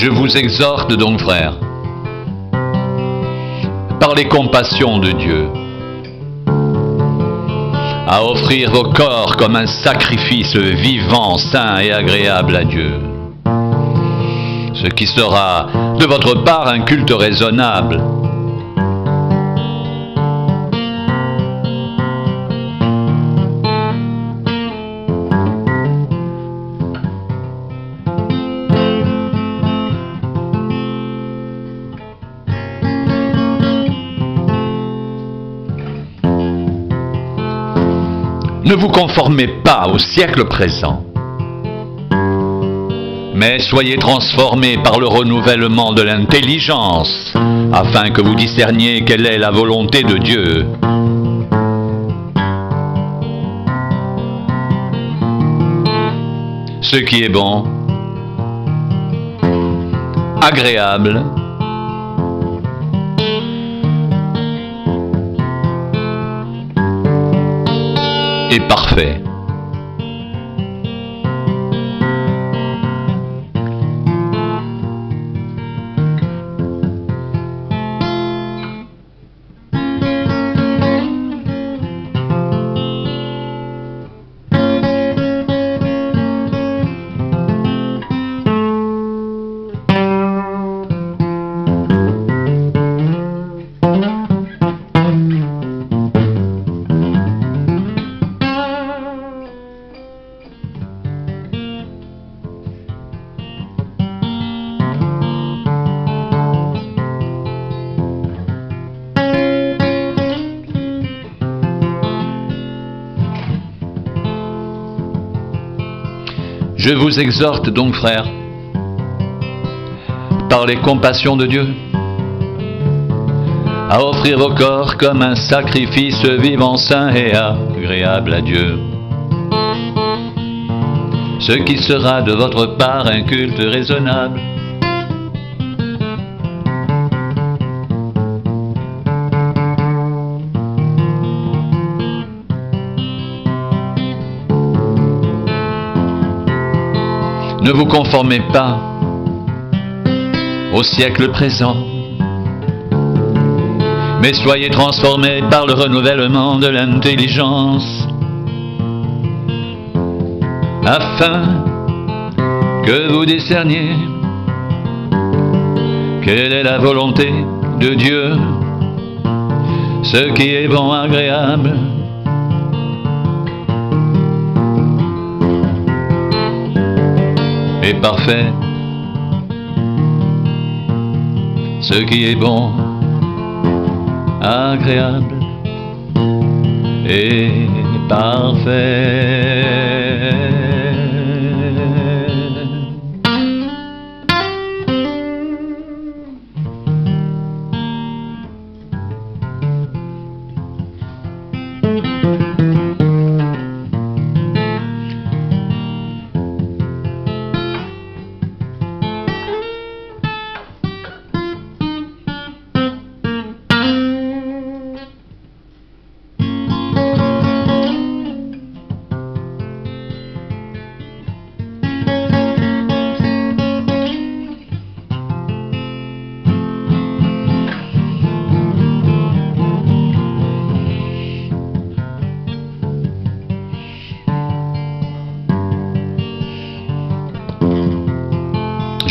Je vous exhorte donc, frères, par les compassions de Dieu, à offrir vos corps comme un sacrifice vivant, saint et agréable à Dieu, ce qui sera de votre part un culte raisonnable. Ne vous conformez pas au siècle présent, mais soyez transformés par le renouvellement de l'intelligence, afin que vous discerniez quelle est la volonté de Dieu. Ce qui est bon, agréable, et parfait. Je vous exhorte donc, frères, par les compassions de Dieu, à offrir vos corps comme un sacrifice vivant, saint et agréable à Dieu, ce qui sera de votre part un culte raisonnable. Ne vous conformez pas au siècle présent, mais soyez transformés par le renouvellement de l'intelligence, afin que vous discerniez quelle est la volonté de Dieu, ce qui est bon, agréable et parfait, ce qui est bon, agréable et parfait.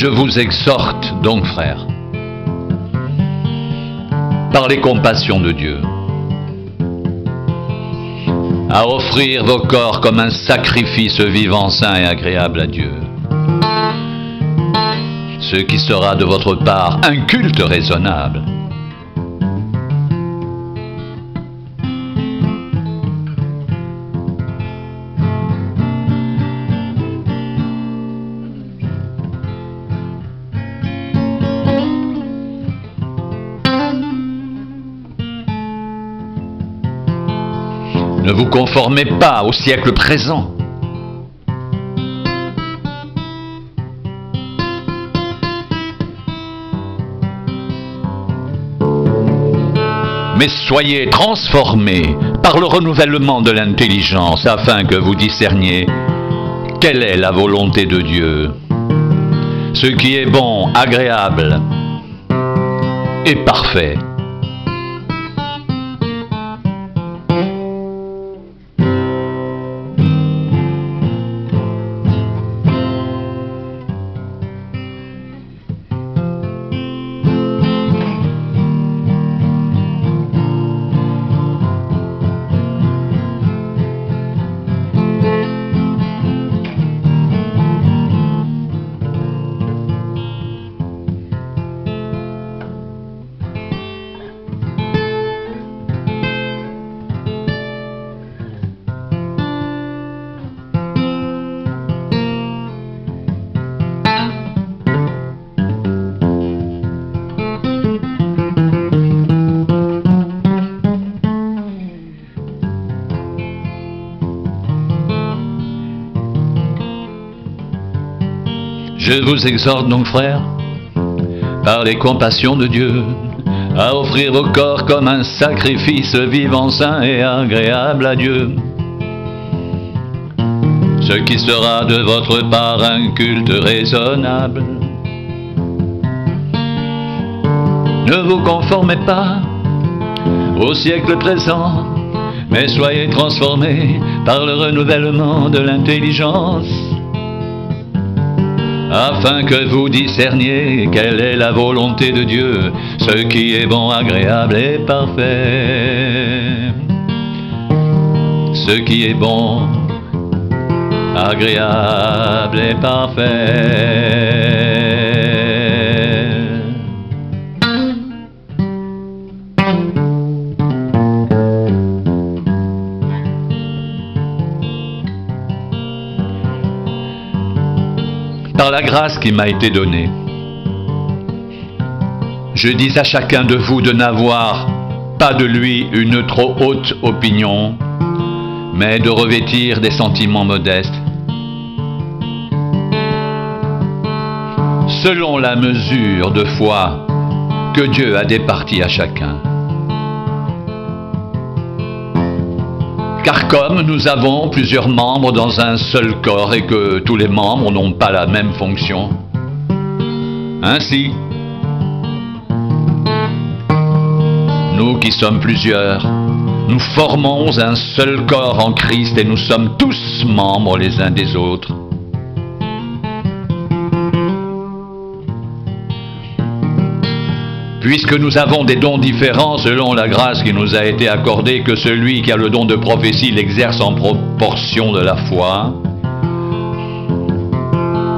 Je vous exhorte donc, frères, par les compassions de Dieu, à offrir vos corps comme un sacrifice vivant, saint et agréable à Dieu, ce qui sera de votre part un culte raisonnable. Ne vous conformez pas au siècle présent, mais soyez transformés par le renouvellement de l'intelligence, afin que vous discerniez quelle est la volonté de Dieu, ce qui est bon, agréable et parfait. Je vous exhorte donc, frères, par les compassions de Dieu, à offrir vos corps comme un sacrifice vivant, saint et agréable à Dieu, ce qui sera de votre part un culte raisonnable. Ne vous conformez pas au siècle présent, mais soyez transformés par le renouvellement de l'intelligence, afin que vous discerniez quelle est la volonté de Dieu, ce qui est bon, agréable et parfait. Ce qui est bon, agréable et parfait. Par la grâce qui m'a été donnée, je dis à chacun de vous de n'avoir pas de lui une trop haute opinion, mais de revêtir des sentiments modestes, selon la mesure de foi que Dieu a départie à chacun. Car comme nous avons plusieurs membres dans un seul corps et que tous les membres n'ont pas la même fonction, ainsi, nous qui sommes plusieurs, nous formons un seul corps en Christ et nous sommes tous membres les uns des autres. Puisque nous avons des dons différents selon la grâce qui nous a été accordée, que celui qui a le don de prophétie l'exerce en proportion de la foi,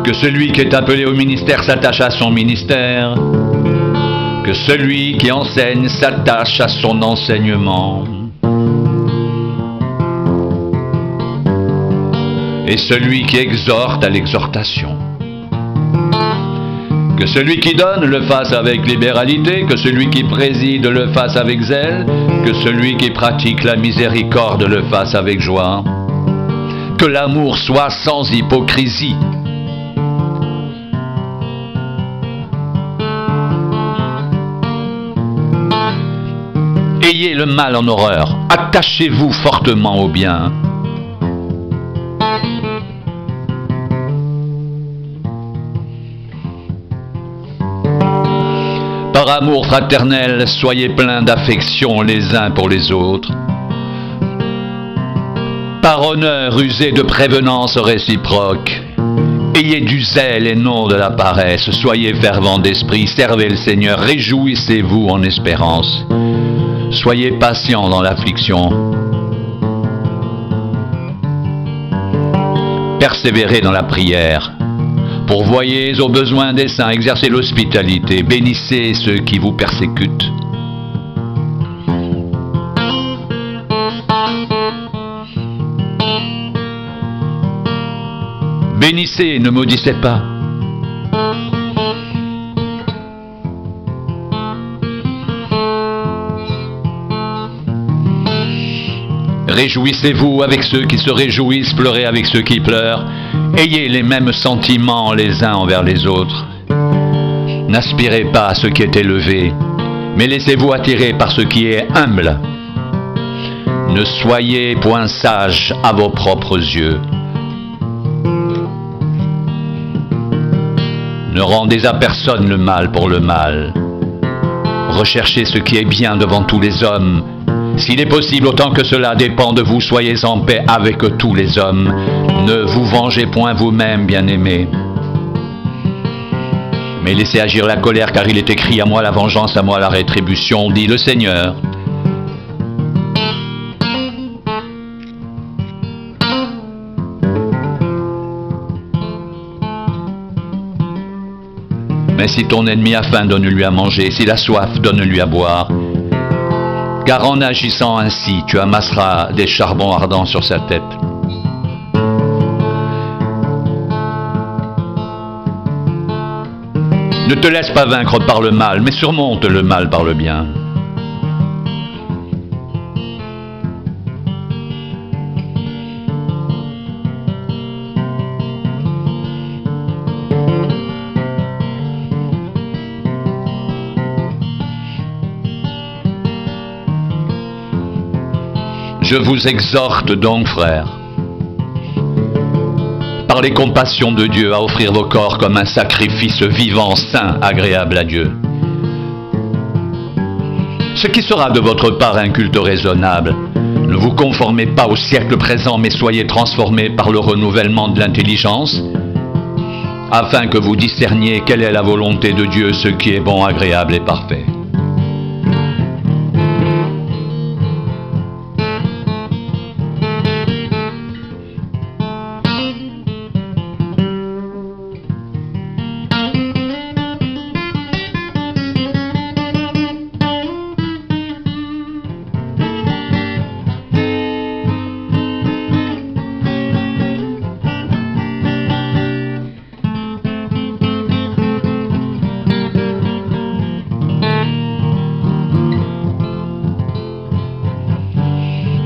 que celui qui est appelé au ministère s'attache à son ministère, que celui qui enseigne s'attache à son enseignement, et celui qui exhorte à l'exhortation. Que celui qui donne le fasse avec libéralité, que celui qui préside le fasse avec zèle, que celui qui pratique la miséricorde le fasse avec joie. Que l'amour soit sans hypocrisie. Ayez le mal en horreur, attachez-vous fortement au bien. Par amour fraternel, soyez pleins d'affection les uns pour les autres. Par honneur, usez de prévenance réciproque. Ayez du zèle et non de la paresse. Soyez fervents d'esprit, servez le Seigneur, réjouissez-vous en espérance. Soyez patients dans l'affliction. Persévérez dans la prière. Pourvoyez aux besoins des saints, exercez l'hospitalité, bénissez ceux qui vous persécutent. Bénissez, ne maudissez pas. Réjouissez-vous avec ceux qui se réjouissent, pleurez avec ceux qui pleurent. Ayez les mêmes sentiments les uns envers les autres. N'aspirez pas à ce qui est élevé, mais laissez-vous attirer par ce qui est humble. Ne soyez point sages à vos propres yeux. Ne rendez à personne le mal pour le mal. Recherchez ce qui est bien devant tous les hommes. S'il est possible, autant que cela dépend de vous, soyez en paix avec tous les hommes. Ne vous vengez point vous-même, bien-aimés. Mais laissez agir la colère, car il est écrit: à moi la vengeance, à moi la rétribution, dit le Seigneur. Mais si ton ennemi a faim, donne-lui à manger, s'il a soif, donne-lui à boire. Car en agissant ainsi, tu amasseras des charbons ardents sur sa tête. Ne te laisse pas vaincre par le mal, mais surmonte le mal par le bien. Je vous exhorte donc, frères, par les compassions de Dieu, à offrir vos corps comme un sacrifice vivant, saint, agréable à Dieu. Ce qui sera de votre part un culte raisonnable. Ne vous conformez pas au siècle présent, mais soyez transformés par le renouvellement de l'intelligence, afin que vous discerniez quelle est la volonté de Dieu, ce qui est bon, agréable et parfait.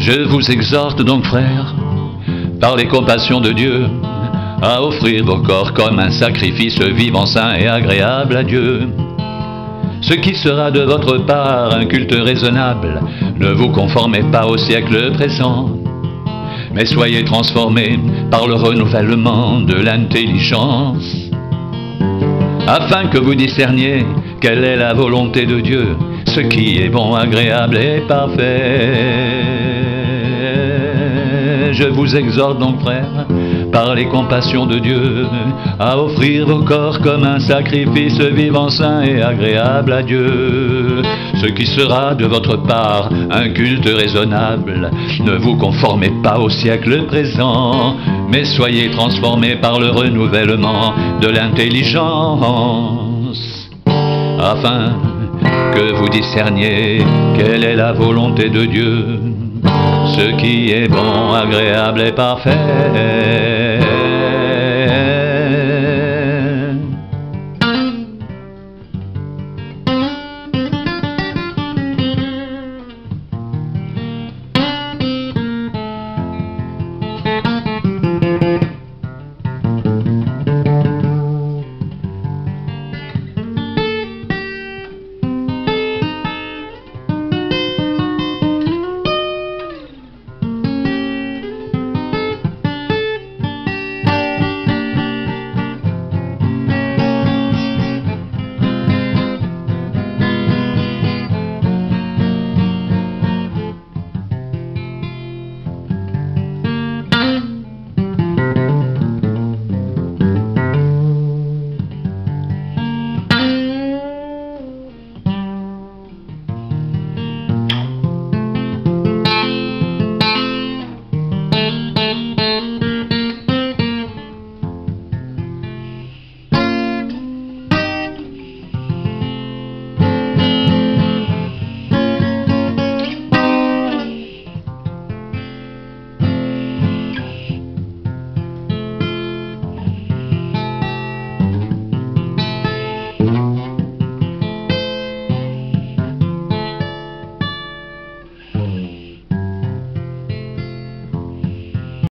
Je vous exhorte donc, frères, par les compassions de Dieu, à offrir vos corps comme un sacrifice vivant, saint et agréable à Dieu. Ce qui sera de votre part un culte raisonnable. Ne vous conformez pas au siècle présent, mais soyez transformés par le renouvellement de l'intelligence, afin que vous discerniez quelle est la volonté de Dieu, ce qui est bon, agréable et parfait. Je vous exhorte donc, frères, par les compassions de Dieu, à offrir vos corps comme un sacrifice vivant, saint et agréable à Dieu. Ce qui sera de votre part un culte raisonnable. Ne vous conformez pas au siècle présent, mais soyez transformés par le renouvellement de l'intelligence, afin que vous discerniez quelle est la volonté de Dieu, ce qui est bon, agréable et parfait.